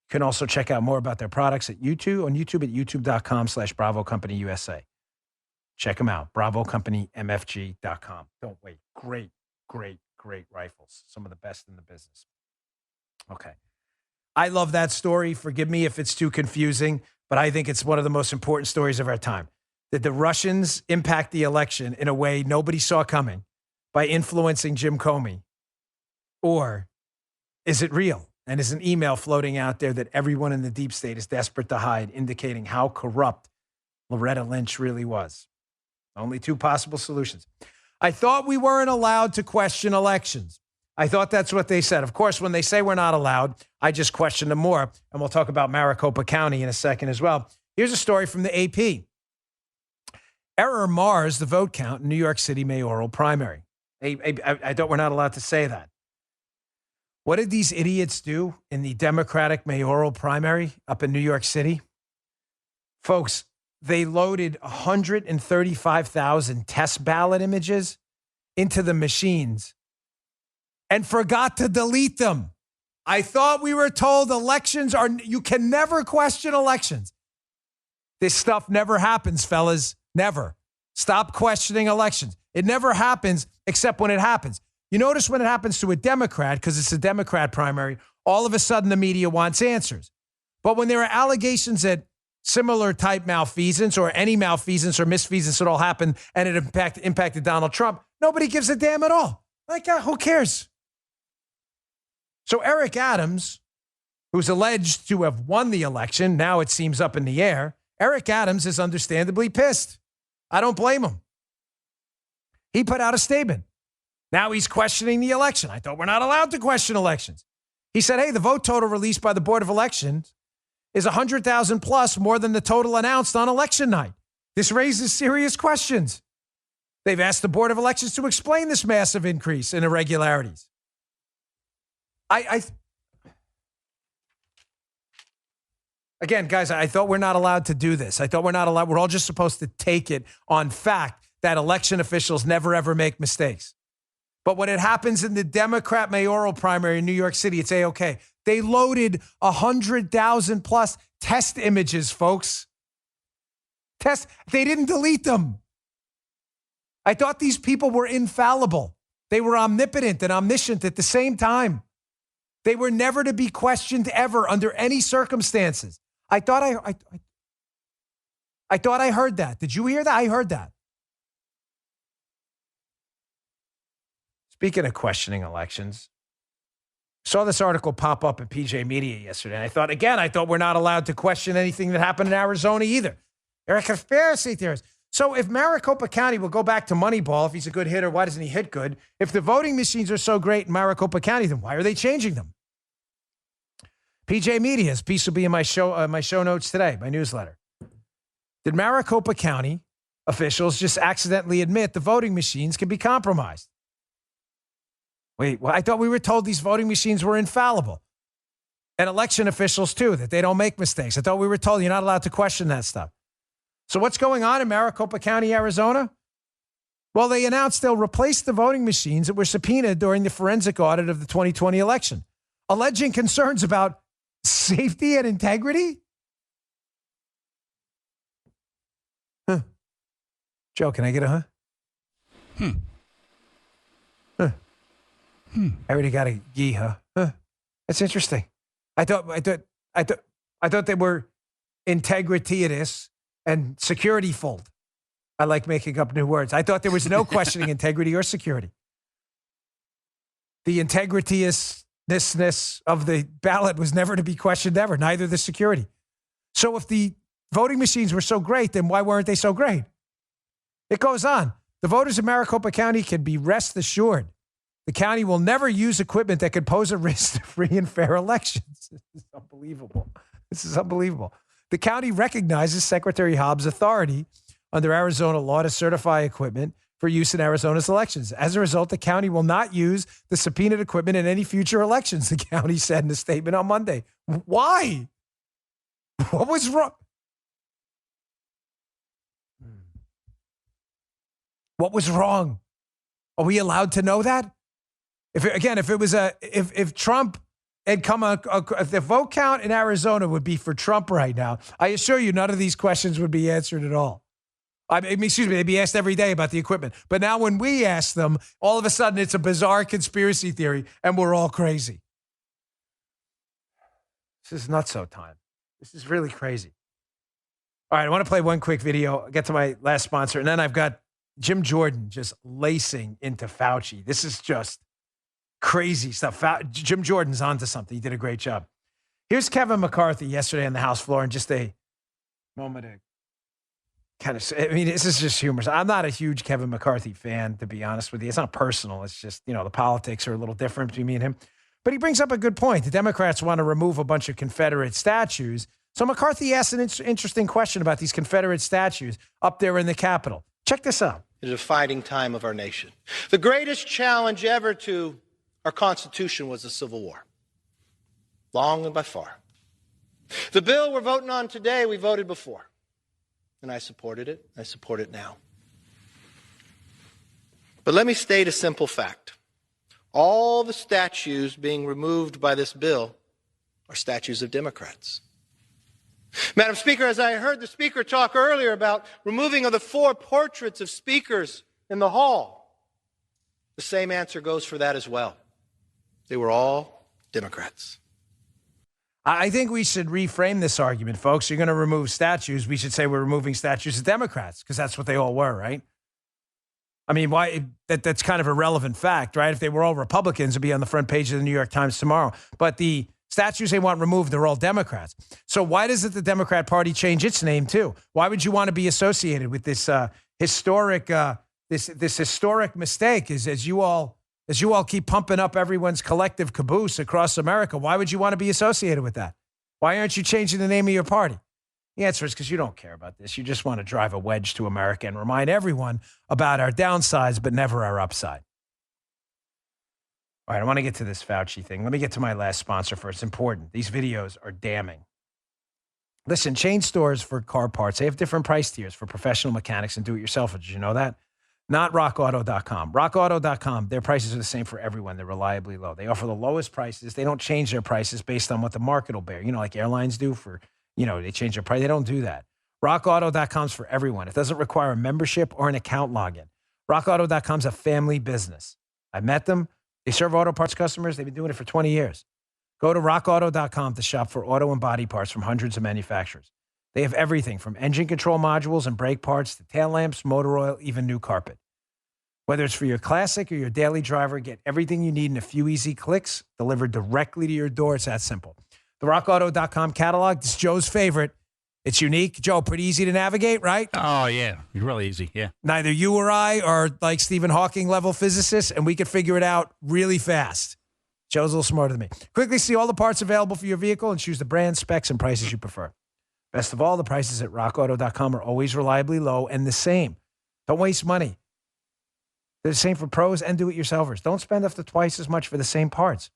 can also check out more about their products at YouTube, on YouTube at youtube.com/Bravo Company USA. Check them out, BravoCompanyMFG.com. Don't wait. Great, great, great rifles. Some of the best in the business. Okay. I love that story. Forgive me if it's too confusing, but I think it's one of the most important stories of our time. Did the Russians impact the election in a way nobody saw coming by influencing Jim Comey? Or is it real? And is an email floating out there that everyone in the deep state is desperate to hide, indicating how corrupt Loretta Lynch really was? Only two possible solutions. I thought we weren't allowed to question elections. I thought that's what they said. Of course, when they say we're not allowed, I just question them more. And we'll talk about Maricopa County in a second as well. Here's a story from the AP. Error mars the vote count in New York City mayoral primary. I thought we're not allowed to say that. What did these idiots do in the Democratic mayoral primary up in New York City? Folks, they loaded 135,000 test ballot images into the machines and forgot to delete them. I thought we were told you can never question elections. This stuff never happens, fellas. Never. Stop questioning elections. It never happens except when it happens. You notice when it happens to a Democrat, because it's a Democrat primary, all of a sudden the media wants answers. But when there are allegations that similar type malfeasance or any malfeasance or misfeasance at all happened and it impacted Donald Trump, nobody gives a damn at all. Like, who cares? So Eric Adams, who's alleged to have won the election, now it seems up in the air, Eric Adams is understandably pissed. I don't blame him. He put out a statement. Now he's questioning the election. I thought we're not allowed to question elections. He said, hey, the vote total released by the Board of Elections is 100,000 plus more than the total announced on election night. This raises serious questions. They've asked the Board of Elections to explain this massive increase in irregularities. Again, guys, I thought we're not allowed to do this. I thought we're not allowed. We're all just supposed to take it on fact that election officials never, ever make mistakes. But when it happens in the Democrat mayoral primary in New York City, it's A-OK. They loaded 100,000 plus test images, folks. They didn't delete them. I thought these people were infallible. They were omnipotent and omniscient at the same time. They were never to be questioned ever under any circumstances. I thought I heard that. Did you hear that? I heard that. Speaking of questioning elections, saw this article pop up at PJ Media yesterday. And I thought we're not allowed to question anything that happened in Arizona either. They're a conspiracy theorist. So if Maricopa County will go back to Moneyball, if he's a good hitter, why doesn't he hit good? If the voting machines are so great in Maricopa County, then why are they changing them? PJ Media's piece will be in my show notes today, my newsletter. Did Maricopa County officials just accidentally admit the voting machines can be compromised? Wait, well, I thought we were told these voting machines were infallible. And election officials, too, that they don't make mistakes. I thought we were told you're not allowed to question that stuff. So what's going on in Maricopa County, Arizona? Well, they announced they'll replace the voting machines that were subpoenaed during the forensic audit of the 2020 election, alleging concerns about safety and integrity? Huh. Joe, can I get a huh? Huh. I already got a gee, huh? That's interesting. I thought they were integritous and security-full. I like making up new words. I thought there was no questioning integrity or security. The integritiousness of the ballot was never to be questioned ever, neither the security. So if the voting machines were so great, then why weren't they so great? It goes on. The voters of Maricopa County can be rest assured the county will never use equipment that could pose a risk to free and fair elections. This is unbelievable. This is unbelievable. The county recognizes Secretary Hobbs' authority under Arizona law to certify equipment for use in Arizona's elections. As a result, the county will not use the subpoenaed equipment in any future elections, the county said in a statement on Monday. Why? What was wrong? What was wrong? Are we allowed to know that? If Trump and if the vote count in Arizona would be for Trump right now, I assure you none of these questions would be answered at all. I mean, excuse me, they'd be asked every day about the equipment. But now when we ask them, all of a sudden it's a bizarre conspiracy theory and we're all crazy. This is nutso time. This is really crazy. All right, I want to play one quick video. I'll get to my last sponsor. And then I've got Jim Jordan just lacing into Fauci. This is just crazy stuff. Jim Jordan's onto something. He did a great job. Here's Kevin McCarthy yesterday on the House floor in just a moment of kind of, I mean, this is just humorous. I'm not a huge Kevin McCarthy fan, to be honest with you. It's not personal. It's just, the politics are a little different between me and him. But he brings up a good point. The Democrats want to remove a bunch of Confederate statues. So McCarthy asked an interesting question about these Confederate statues up there in the Capitol. Check this out. It is a fighting time of our nation. The greatest challenge ever to our Constitution was the Civil War, long and by far. The bill we're voting on today, we voted before, and I supported it. I support it now. But let me state a simple fact. All the statues being removed by this bill are statues of Democrats. Madam Speaker, as I heard the Speaker talk earlier about removing of the 4 portraits of speakers in the hall, the same answer goes for that as well. They were all Democrats. I think we should reframe this argument, folks. You're going to remove statues. We should say we're removing statues of Democrats because that's what they all were, right? I mean, why? That's kind of a relevant fact, right? If they were all Republicans, it'd be on the front page of the New York Times tomorrow. But the statues they want removed, they're all Democrats. So why doesn't the Democrat Party change its name too? Why would you want to be associated with this historic mistake? As you all keep pumping up everyone's collective caboose across America, why would you want to be associated with that? Why aren't you changing the name of your party? The answer is because you don't care about this. You just want to drive a wedge to America and remind everyone about our downsides, but never our upside. All right, I want to get to this Fauci thing. Let me get to my last sponsor first. It's important. These videos are damning. Listen, chain stores for car parts, they have different price tiers for professional mechanics and do-it-yourselfers. Did you know that? Not rockauto.com. Rockauto.com, their prices are the same for everyone. They're reliably low. They offer the lowest prices. They don't change their prices based on what the market will bear. Like airlines do for, they change their price. They don't do that. Rockauto.com's for everyone. It doesn't require a membership or an account login. Rockauto.com's a family business. I met them. They serve auto parts customers. They've been doing it for 20 years. Go to rockauto.com to shop for auto and body parts from hundreds of manufacturers. They have everything from engine control modules and brake parts to tail lamps, motor oil, even new carpet. Whether it's for your classic or your daily driver, get everything you need in a few easy clicks delivered directly to your door. It's that simple. The rockauto.com catalog, this is Joe's favorite. It's unique. Joe, pretty easy to navigate, right? Oh, yeah. Really easy, yeah. Neither you or I are like Stephen Hawking level physicists, and we could figure it out really fast. Joe's a little smarter than me. Quickly see all the parts available for your vehicle and choose the brand, specs, and prices you prefer. Best of all, the prices at rockauto.com are always reliably low and the same. Don't waste money. They're the same for pros and do-it-yourselfers. Don't spend up to twice as much for the same parts.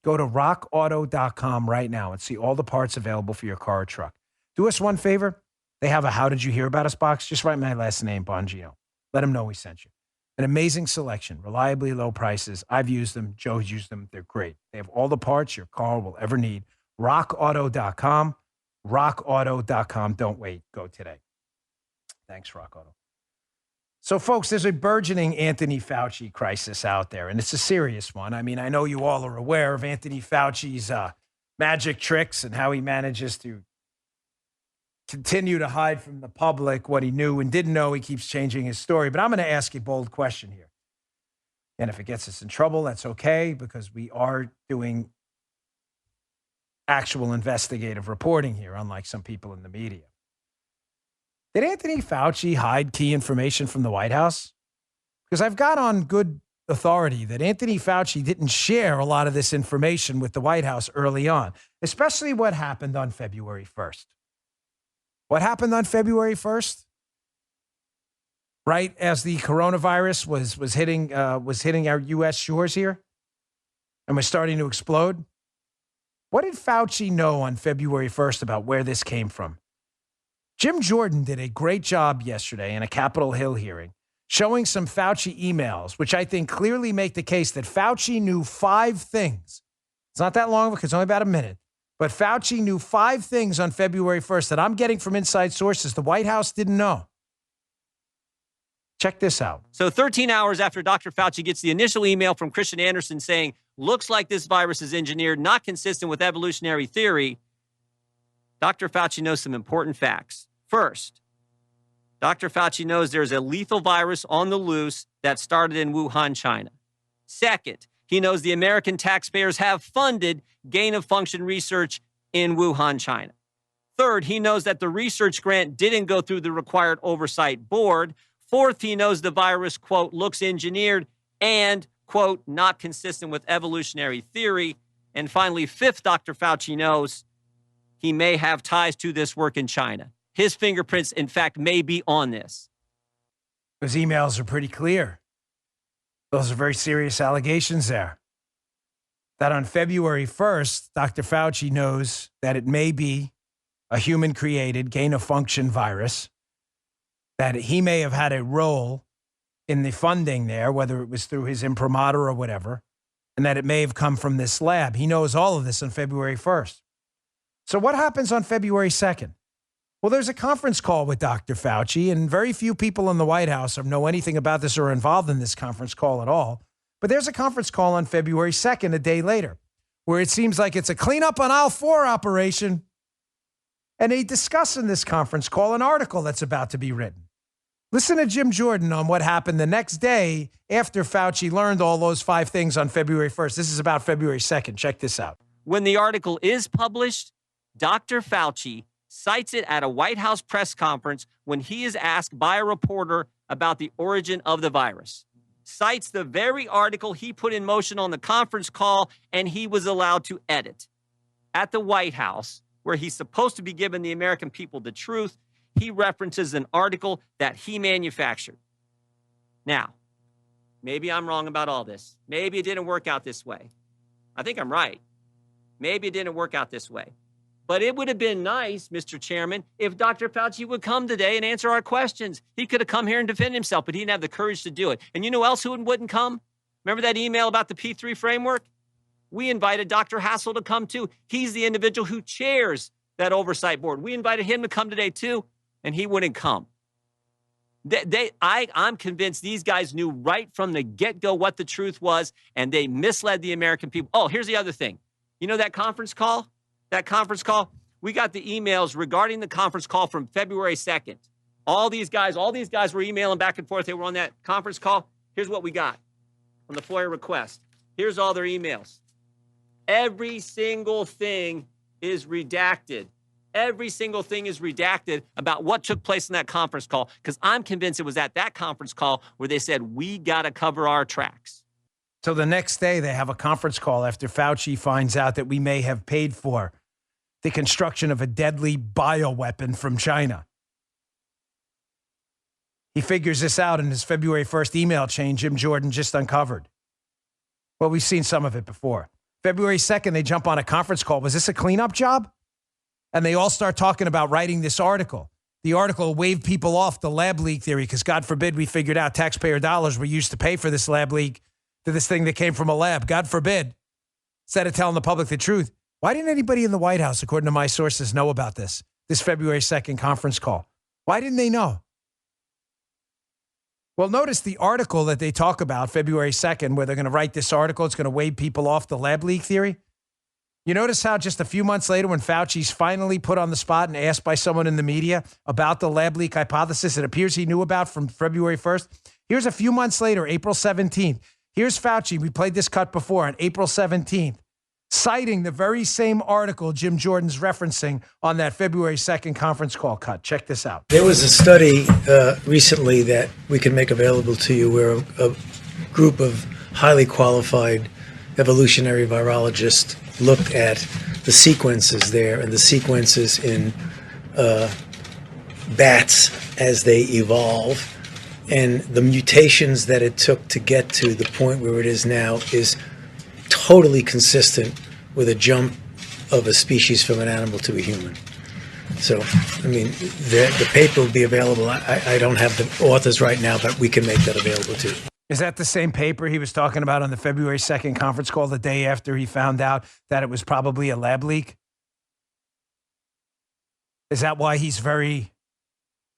Go to rockauto.com right now and see all the parts available for your car or truck. Do us one favor. They have a How Did You Hear About Us box. Just write my last name, Bongino. Let them know we sent you. An amazing selection, reliably low prices. I've used them. Joe's used them. They're great. They have all the parts your car will ever need. rockauto.com. rockauto.com. Don't wait. Go today. Thanks, Rock Auto. So, folks, there's a burgeoning Anthony Fauci crisis out there, and it's a serious one. I mean, I know you all are aware of Anthony Fauci's magic tricks and how he manages to continue to hide from the public what he knew and didn't know. He keeps changing his story. But I'm going to ask a bold question here. And if it gets us in trouble, that's okay, because we are doing actual investigative reporting here, unlike some people in the media. Did Anthony Fauci hide key information from the White House? Because I've got on good authority that Anthony Fauci didn't share a lot of this information with the White House early on, especially what happened on February 1st. What happened on February 1st? Right as the coronavirus was hitting our U.S. shores here and was starting to explode. What did Fauci know on February 1st about where this came from? Jim Jordan did a great job yesterday in a Capitol Hill hearing showing some Fauci emails, which I think clearly make the case that Fauci knew 5 things. It's It's not that long because it's only about a minute. But Fauci knew 5 things on February 1st that I'm getting from inside sources the White House didn't know. Check this out. So 13 hours after Dr. Fauci gets the initial email from Christian Anderson saying, looks like this virus is engineered, not consistent with evolutionary theory, Dr. Fauci knows some important facts. First, Dr. Fauci knows there's a lethal virus on the loose that started in Wuhan, China. Second, he knows the American taxpayers have funded gain-of-function research in Wuhan, China. Third, he knows that the research grant didn't go through the required oversight board. Fourth, he knows the virus, quote, looks engineered and, quote, not consistent with evolutionary theory. And finally, fifth, Dr. Fauci knows he may have ties to this work in China. His fingerprints, in fact, may be on this. Those emails are pretty clear. Those are very serious allegations there. That on February 1st, Dr. Fauci knows that it may be a human-created gain-of-function virus, that he may have had a role in the funding there, whether it was through his imprimatur or whatever, and that it may have come from this lab. He knows all of this on February 1st. So what happens on February 2nd? Well, there's a conference call with Dr. Fauci, and very few people in the White House know anything about this or are involved in this conference call at all. But there's a conference call on February 2nd, a day later, where it seems like it's a cleanup on aisle 4 operation. And they discuss in this conference call an article that's about to be written. Listen to Jim Jordan on what happened the next day after Fauci learned all those 5 things on February 1st. This is about February 2nd. Check this out. When the article is published, Dr. Fauci cites it at a White House press conference when he is asked by a reporter about the origin of the virus. Cites the very article he put in motion on the conference call, and he was allowed to edit. At the White House, where he's supposed to be giving the American people the truth, he references an article that he manufactured. Now, maybe I'm wrong about all this. Maybe it didn't work out this way. I think I'm right. Maybe it didn't work out this way. But it would have been nice, Mr. Chairman, if Dr. Fauci would come today and answer our questions. He could have come here and defend himself, but he didn't have the courage to do it. And you know who else who wouldn't come? Remember that email about the P3 framework? We invited Dr. Hassel to come too. He's the individual who chairs that oversight board. We invited him to come today too, and he wouldn't come. I'm convinced these guys knew right from the get-go what the truth was, and they misled the American people. Oh, here's the other thing. You know that conference call? We got the emails regarding the conference call from February 2nd. All these guys were emailing back and forth. They were on that conference call. Here's what we got on the FOIA request. Here's all their emails. Every single thing is redacted. Every single thing is redacted about what took place in that conference call, because I'm convinced it was at that conference call where they said, we got to cover our tracks. So the next day, they have a conference call after Fauci finds out that we may have paid for the construction of a deadly bioweapon from China. He figures this out in his February 1st email chain Jim Jordan just uncovered. Well, we've seen some of it before. February 2nd, they jump on a conference call. Was this a cleanup job? And they all start talking about writing this article. The article waved people off the lab leak theory because, God forbid, we figured out taxpayer dollars were used to pay for this lab leak to this thing that came from a lab. God forbid. Instead of telling the public the truth. Why didn't anybody in the White House, according to my sources, know about this February 2nd conference call? Why didn't they know? Well, notice the article that they talk about February 2nd, where they're going to write this article. It's going to wave people off the lab leak theory. You notice how just a few months later, when Fauci's finally put on the spot and asked by someone in the media about the lab leak hypothesis it appears he knew about from February 1st. Here's a few months later, April 17th. Here's Fauci. We played this cut before on April 17th. Citing the very same article Jim Jordan's referencing on that February 2nd conference call cut. Check this out. There was a study recently that we can make available to you where a group of highly qualified evolutionary virologists looked at the sequences there and the sequences in bats as they evolve. And the mutations that it took to get to the point where it is now is totally consistent with a jump of a species from an animal to a human. So, I mean, the paper will be available. I don't have the authors right now, but we can make that available to you. Is that the same paper he was talking about on the February 2nd conference call the day after he found out that it was probably a lab leak? Is that why he's very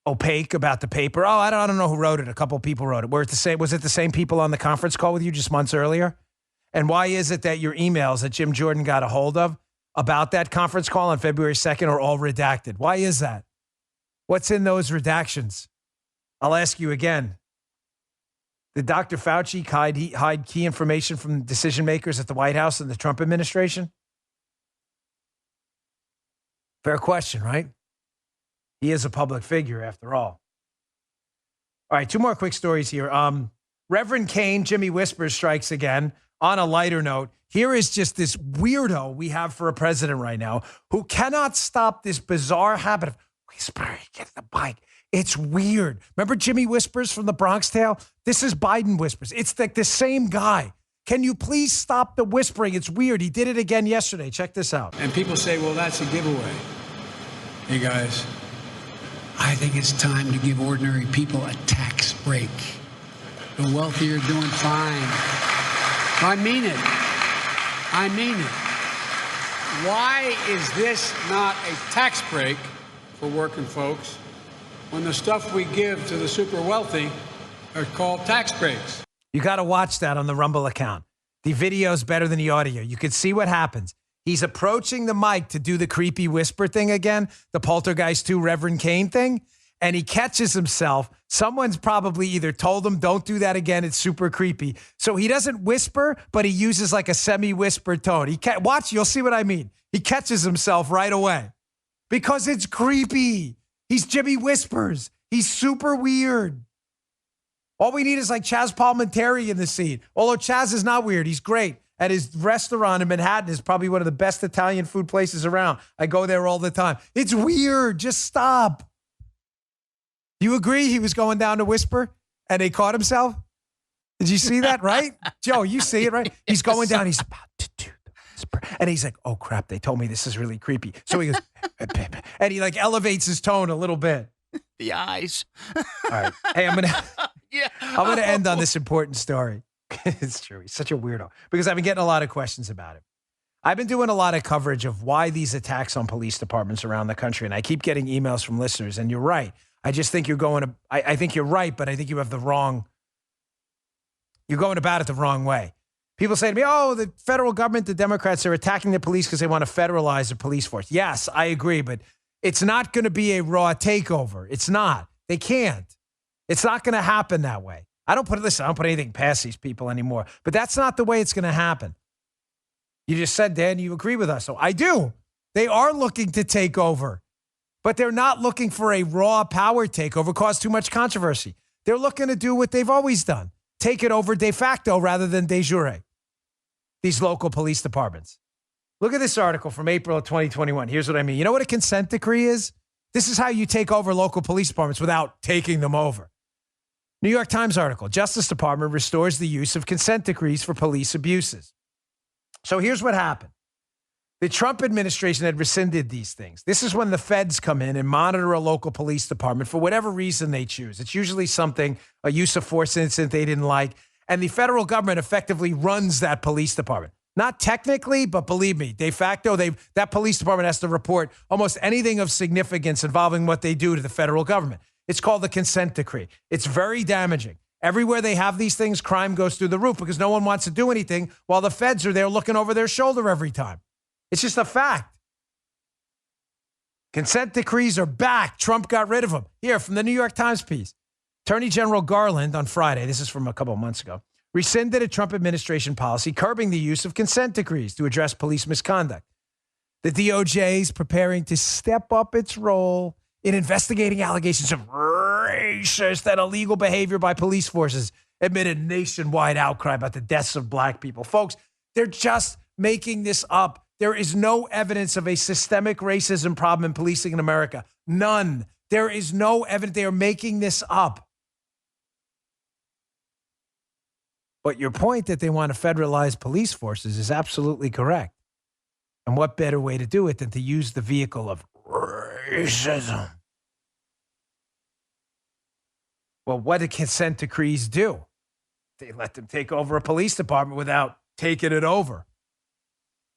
opaque about the paper? Oh, I don't know who wrote it. A couple people wrote it. Was it the same people on the conference call with you just months earlier? And why is it that your emails that Jim Jordan got a hold of about that conference call on February 2nd are all redacted? Why is that? What's in those redactions? I'll ask you again. Did Dr. Fauci hide key information from decision makers at the White House and the Trump administration? Fair question, right? He is a public figure after all. All right, two more quick stories here. Reverend Kane, Jimmy Whispers strikes again. On a lighter note, here is just this weirdo we have for a president right now who cannot stop this bizarre habit of whispering at the mic. It's weird. Remember Jimmy Whispers from the Bronx Tale? This is Biden Whispers. It's like the same guy. Can you please stop the whispering? It's weird. He did it again yesterday. Check this out. And people say, well, that's a giveaway. Hey, guys, I think it's time to give ordinary people a tax break. The wealthy are doing fine. I mean it. I mean it. Why is this not a tax break for working folks when the stuff we give to the super wealthy are called tax breaks? You got to watch that on the Rumble account. The video is better than the audio. You can see what happens. He's approaching the mic to do the creepy whisper thing again, the Poltergeist 2 Reverend Kane thing, and he catches himself. Someone's probably either told him, don't do that again. It's super creepy. So he doesn't whisper, but he uses like a semi-whisper tone. Watch, you'll see what I mean. He catches himself right away because it's creepy. He's Jimmy Whispers. He's super weird. All we need is like Chaz Palminteri in the scene. Although Chaz is not weird. He's great. At his restaurant in Manhattan is probably one of the best Italian food places around. I go there all the time. It's weird. Just stop. You agree he was going down to whisper and they caught himself? Did you see that, right? Joe, you see it, right? He's going down. He's about to do the whisper. And he's like, oh, crap. They told me this is really creepy. So he goes, and he like elevates his tone a little bit. The eyes. All right. Hey, I'm going to end on this important story. It's true. He's such a weirdo because I've been getting a lot of questions about it. I've been doing a lot of coverage of why these attacks on police departments around the country. And I keep getting emails from listeners. And you're right. I just think I think you're right, but I think you have you're going about it the wrong way. People say to me, oh, the federal government, the Democrats are attacking the police because they want to federalize the police force. Yes, I agree, but it's not going to be a raw takeover. It's not. They can't. It's not going to happen that way. I don't put anything past these people anymore, but that's not the way it's going to happen. You just said, Dan, you agree with us. So I do. They are looking to take over, but they're not looking for a raw power takeover, cause too much controversy. They're looking to do what they've always done. Take it over de facto rather than de jure. These local police departments. Look at this article from April of 2021. Here's what I mean. You know what a consent decree is? This is how you take over local police departments without taking them over. New York Times article, Justice Department restores the use of consent decrees for police abuses. So here's what happened. The Trump administration had rescinded these things. This is when the feds come in and monitor a local police department for whatever reason they choose. It's usually a use of force incident they didn't like. And the federal government effectively runs that police department. Not technically, but believe me, de facto, that police department has to report almost anything of significance involving what they do to the federal government. It's called the consent decree. It's very damaging. Everywhere they have these things, crime goes through the roof because no one wants to do anything while the feds are there looking over their shoulder every time. It's just a fact. Consent decrees are back. Trump got rid of them. Here, from the New York Times piece. Attorney General Garland on Friday, this is from a couple of months ago, rescinded a Trump administration policy curbing the use of consent decrees to address police misconduct. The DOJ is preparing to step up its role in investigating allegations of racist and illegal behavior by police forces amid a nationwide outcry about the deaths of black people. Folks, they're just making this up. There is no evidence of a systemic racism problem in policing in America. None. There is no evidence. They are making this up. But your point that they want to federalize police forces is absolutely correct. And what better way to do it than to use the vehicle of racism? Well, what do consent decrees do? they let them take over a police department without taking it over.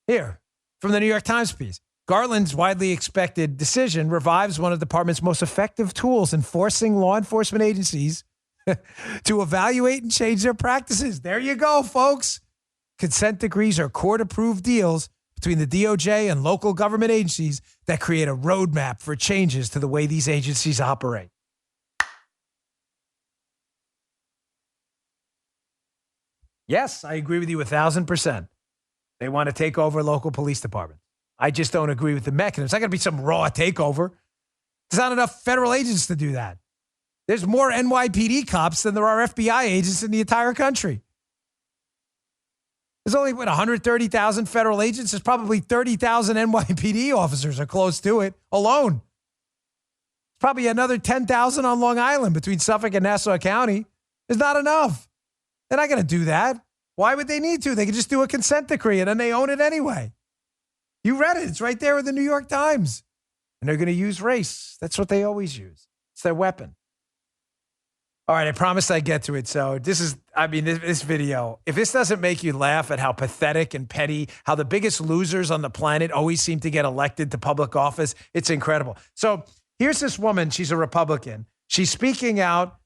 Here, from the New York Times piece. Garland's widely expected decision revives one of the department's most effective tools in forcing law enforcement agencies to evaluate and change their practices. There you go, folks. Consent decrees are court-approved deals between the DOJ and local government agencies that create a roadmap for changes to the way these agencies operate. Yes, I agree with you 1,000%. They want to take over local police departments. I just don't agree with the mechanism. It's not going to be some raw takeover. There's not enough federal agents to do that. There's more NYPD cops than there are FBI agents in the entire country. There's only, 130,000 federal agents? There's probably 30,000 NYPD officers or close to it alone. There's probably another 10,000 on Long Island between Suffolk and Nassau County. There's not enough. They're not going to do that. Why would they need to? They could just do a consent decree and then they own it anyway. You read it. It's right there in the New York Times. And they're going to use race. That's what they always use. It's their weapon. All right, I promised I'd get to it. So this video, if this doesn't make you laugh at how pathetic and petty, how the biggest losers on the planet always seem to get elected to public office, it's incredible. So here's this woman. She's a Republican. She's speaking out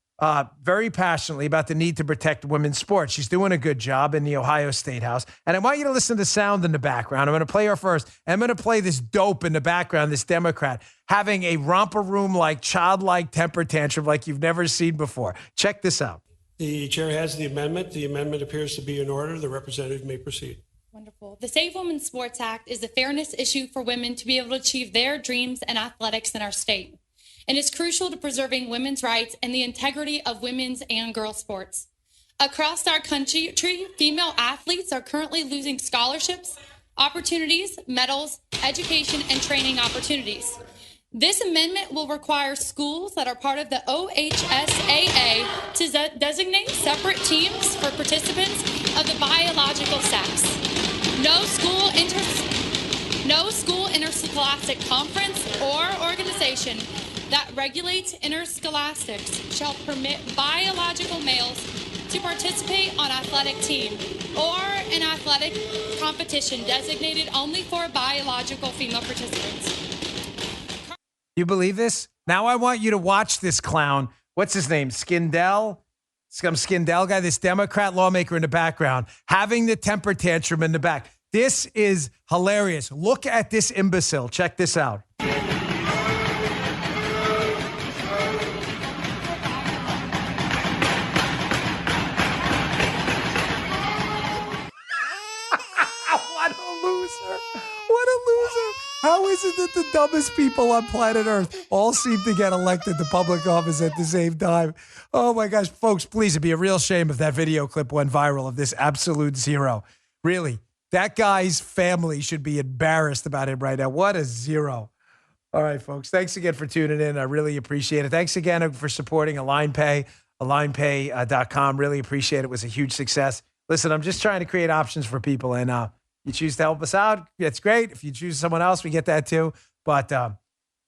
very passionately about the need to protect women's sports. She's doing a good job in the Ohio State House. And I want you to listen to the sound in the background. I'm going to play her first. And I'm going to play this dope in the background, this Democrat, having a romper room-like, childlike temper tantrum like you've never seen before. Check this out. The chair has the amendment. The amendment appears to be in order. The representative may proceed. Wonderful. The Save Women's Sports Act is a fairness issue for women to be able to achieve their dreams in athletics in our state. And is crucial to preserving women's rights and the integrity of women's and girls' sports. Across our country, female athletes are currently losing scholarships, opportunities, medals, education, and training opportunities. This amendment will require schools that are part of the OHSAA to designate separate teams for participants of the biological sex. No school interscholastic conference or organization that regulates interscholastics shall permit biological males to participate on athletic team or an athletic competition designated only for biological female participants. You believe this? Now I want you to watch this clown. What's his name? Skindell? Some Skindell guy, this Democrat lawmaker in the background, having the temper tantrum in the back. This is hilarious. Look at this imbecile. Check this out. How is it that the dumbest people on planet Earth all seem to get elected to public office at the same time? Oh my gosh, folks, please, it'd be a real shame if that video clip went viral of this absolute zero. Really, that guy's family should be embarrassed about him right now. What a zero. All right, folks, thanks again for tuning in. I really appreciate it. Thanks again for supporting AlignPay, alignpay.com. Really appreciate it. It was a huge success. Listen, I'm just trying to create options for people, and you choose to help us out, it's great. If you choose someone else, we get that too. But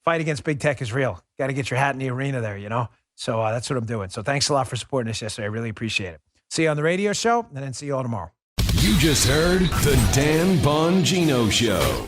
fight against big tech is real. Got to get your hat in the arena there, you know? So that's what I'm doing. So thanks a lot for supporting us yesterday. I really appreciate it. See you on the radio show, and then see you all tomorrow. You just heard The Dan Bongino Show.